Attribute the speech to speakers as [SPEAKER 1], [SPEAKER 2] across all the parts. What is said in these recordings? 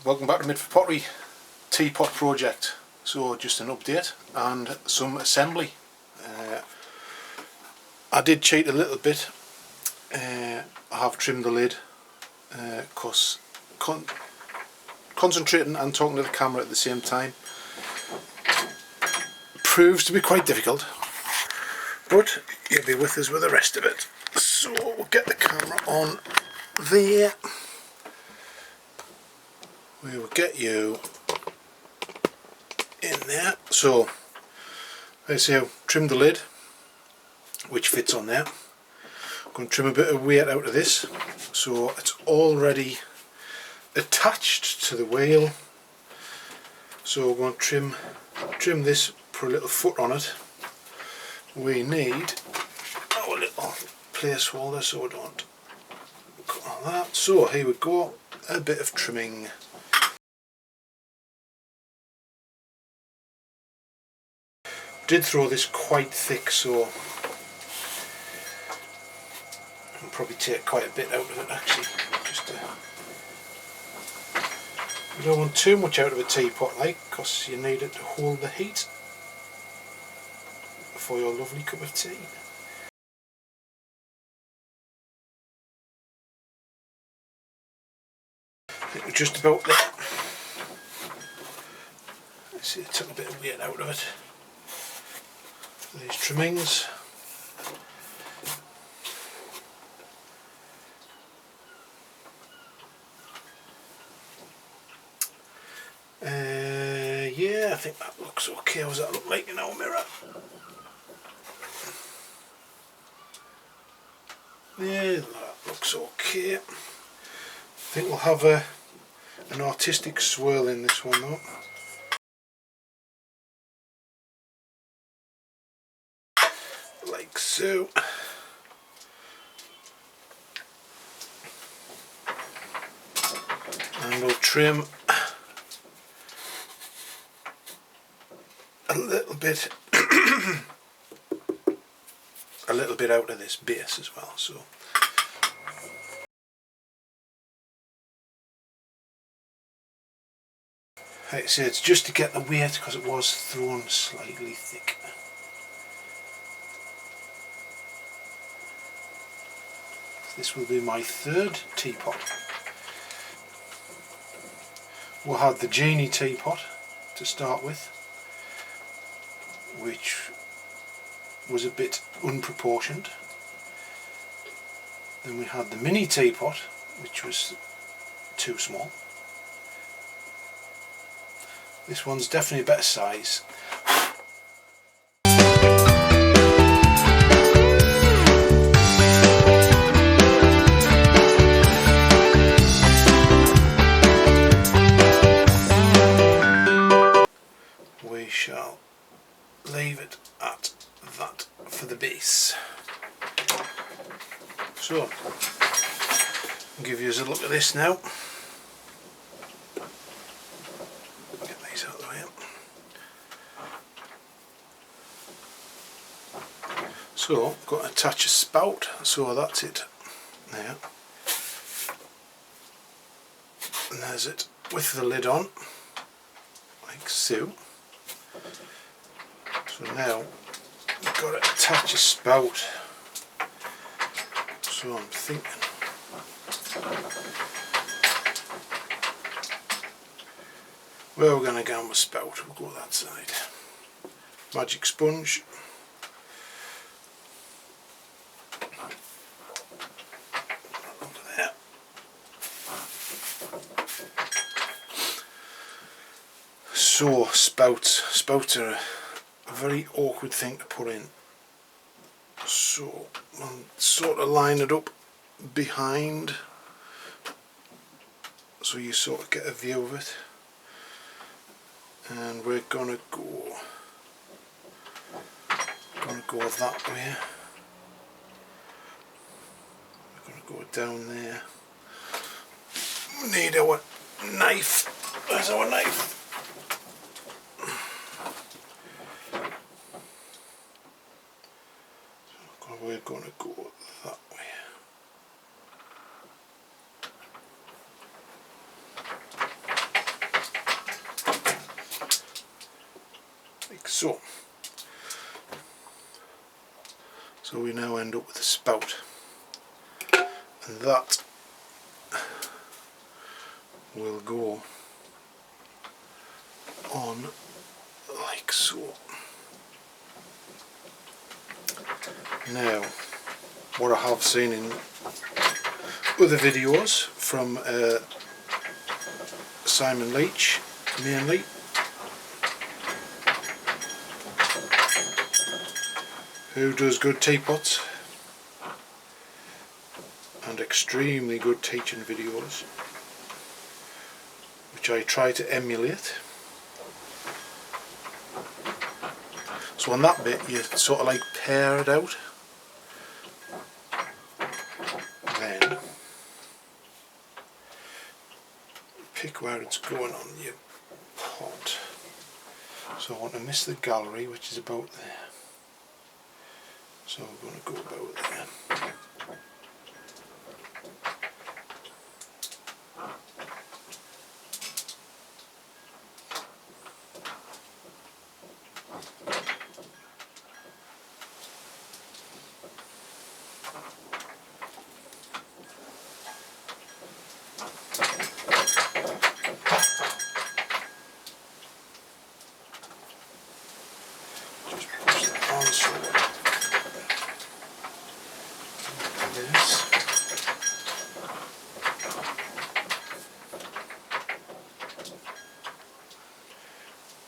[SPEAKER 1] Welcome back to Mid for Pottery teapot project. So just an update and some assembly. I did cheat a little bit. I have trimmed the lid because concentrating and talking to the camera at the same time proves to be quite difficult, but you'll be with us with the rest of it. So we'll get the camera on there. We will get you in there. So I say I've trimmed the lid, which fits on there. I'm going to trim a bit of weight out of this, so it's already attached to the wheel. So we're going to trim this, put a little foot on it. We need our little place holder so we don't cut on that. So here we go, a bit of trimming. Did throw this quite thick, so I'll probably take quite a bit out of it actually. You don't want too much out of a teapot, like, because you need it to hold the heat for your lovely cup of tea. I think we're just about there. Let's see, I took a bit of weight out of it. These trimmings. Yeah, I think that looks okay. How does that look like in our mirror? Yeah, that looks okay. I think we'll have an artistic swirl in this one though. Like so. And we'll trim a little bit out of this base as well. So like I say, it's just to get the weight because it was thrown slightly thick. This will be my third teapot. We'll have the Genie teapot to start with, which was a bit unproportioned. Then we had the mini teapot, which was too small. This one's definitely a better size. We shall leave it at that for the base. So, I'll give you a look at this now. Get these out of the way. So, got to attach a spout, so that's it there. And there's it with the lid on, like so. So now we've got to attach a spout. So I'm thinking where we're going to go with spout, we'll go that side. Magic sponge. Onto there. So spouts are a very awkward thing to put in. So we'll sort of line it up behind so you sort of get a view of it, and we're gonna go that way. We're gonna go down there. We need our knife. Where's our knife? We're going to go that way. so. So we now end up with a spout, and that will go on like so. Now, what I have seen in other videos from Simon Leach mainly, who does good teapots and extremely good teaching videos, which I try to emulate. So on that bit you sort of like pare it out, then pick where it's going on your pot. So I want to miss the gallery, which is about there. So I'm going to go about there. Just push that on so this.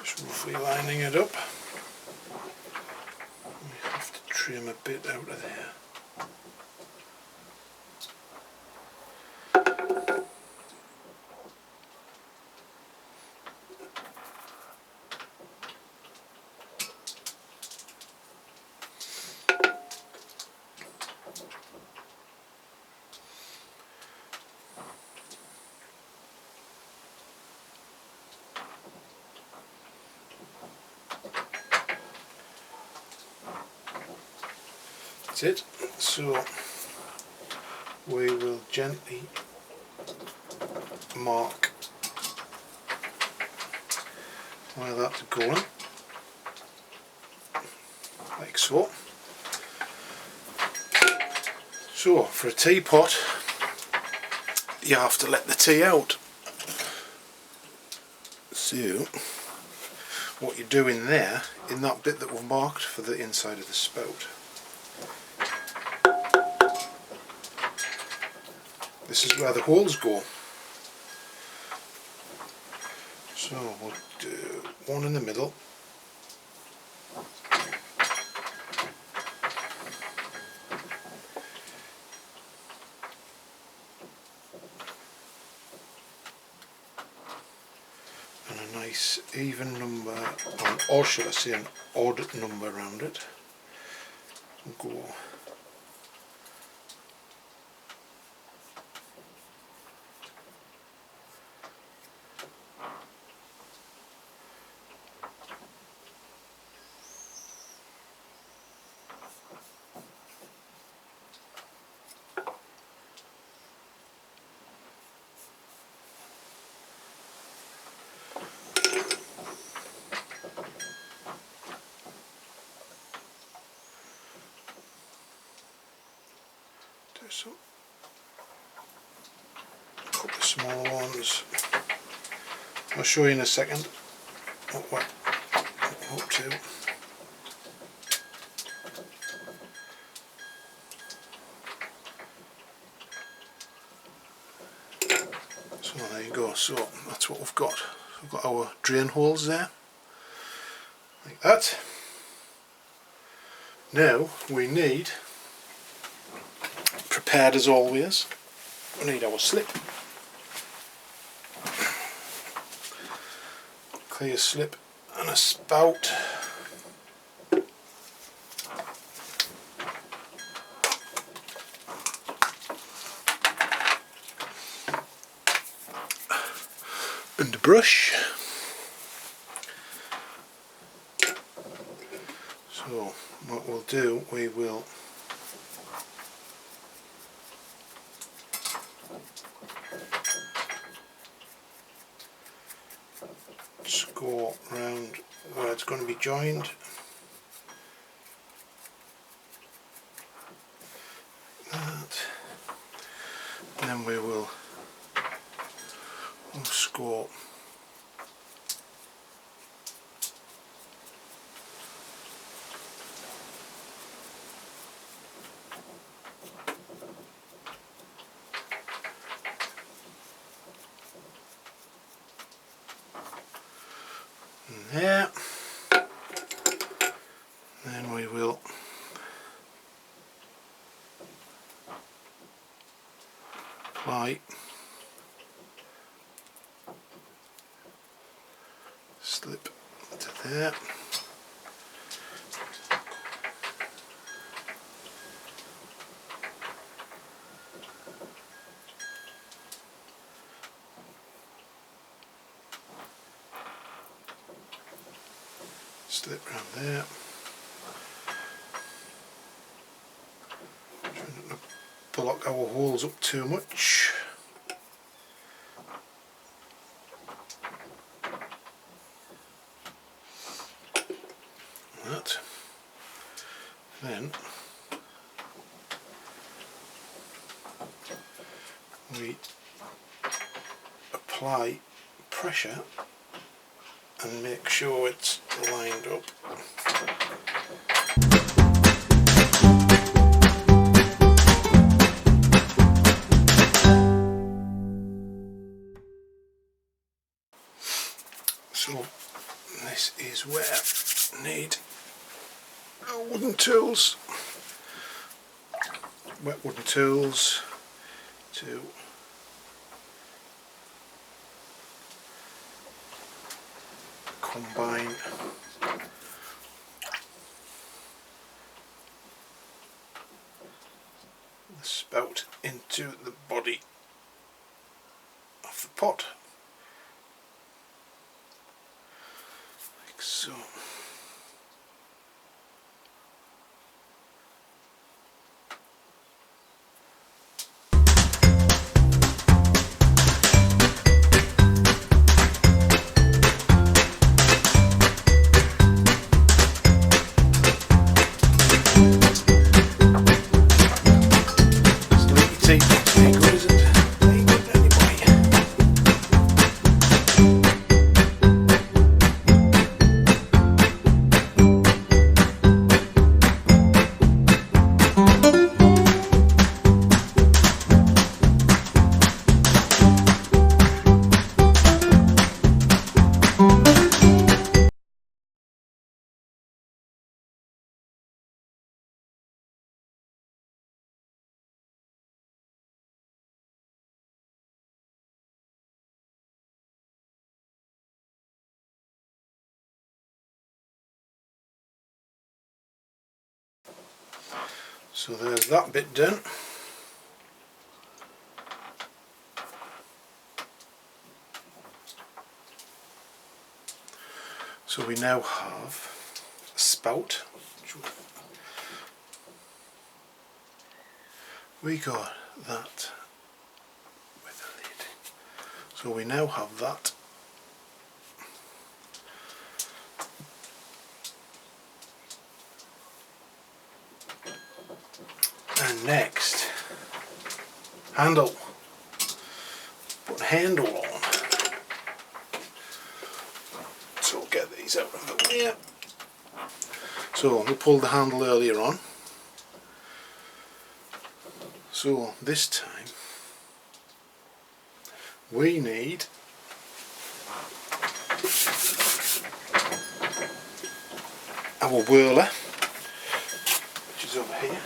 [SPEAKER 1] Just roughly lining it up. We have to trim a bit out of there. That's it. So we will gently mark where that's going, like so. So for a teapot you have to let the tea out. So what you're doing there, in that bit that we've marked for the inside of the spout, this is where the holes go. So we'll do one in the middle, and a nice even number, or should I say an odd number around it. We'll go some couple of small ones. I'll show you in a second what we're up to. So there you go. So that's what we've got. We've got our drain holes there, like that. Now we need, prepared as always, we need our slip. Clear slip and a spout. And a brush. So what we'll do, we will just go round where it's going to be joined. That. And then we will score there. Then we will apply slip to there. Slip around there. Try not to block our holes up too much. That. Then we apply pressure and make sure it's lined up. So this is where I need our wooden tools, wet wooden tools, to combine the spout into the body of the pot, like so. So there's that bit done. So we now have a spout. We got that with a lid. So we now have that. And next, handle. Put handle on. So we'll get these out of the way. So we pulled the handle earlier on. So this time we need our whirler, which is over here.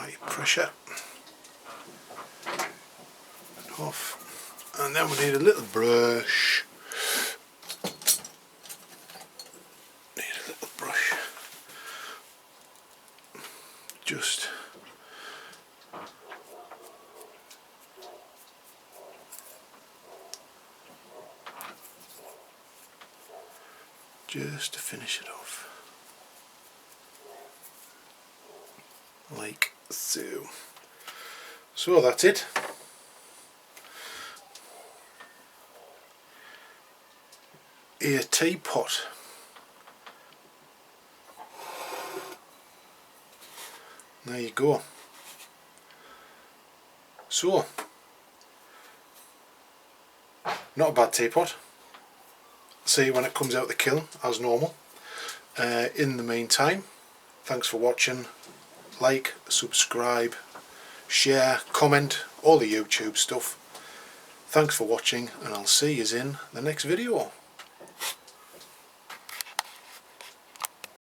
[SPEAKER 1] apply pressure. Off. And then we need a little brush. Just to finish it off, like so. So that's it. A teapot. There you go. So, not a bad teapot. See when it comes out the kiln as normal. In the meantime, thanks for watching. Like, subscribe, share, comment, all the YouTube stuff. Thanks for watching, and I'll see you in the next video.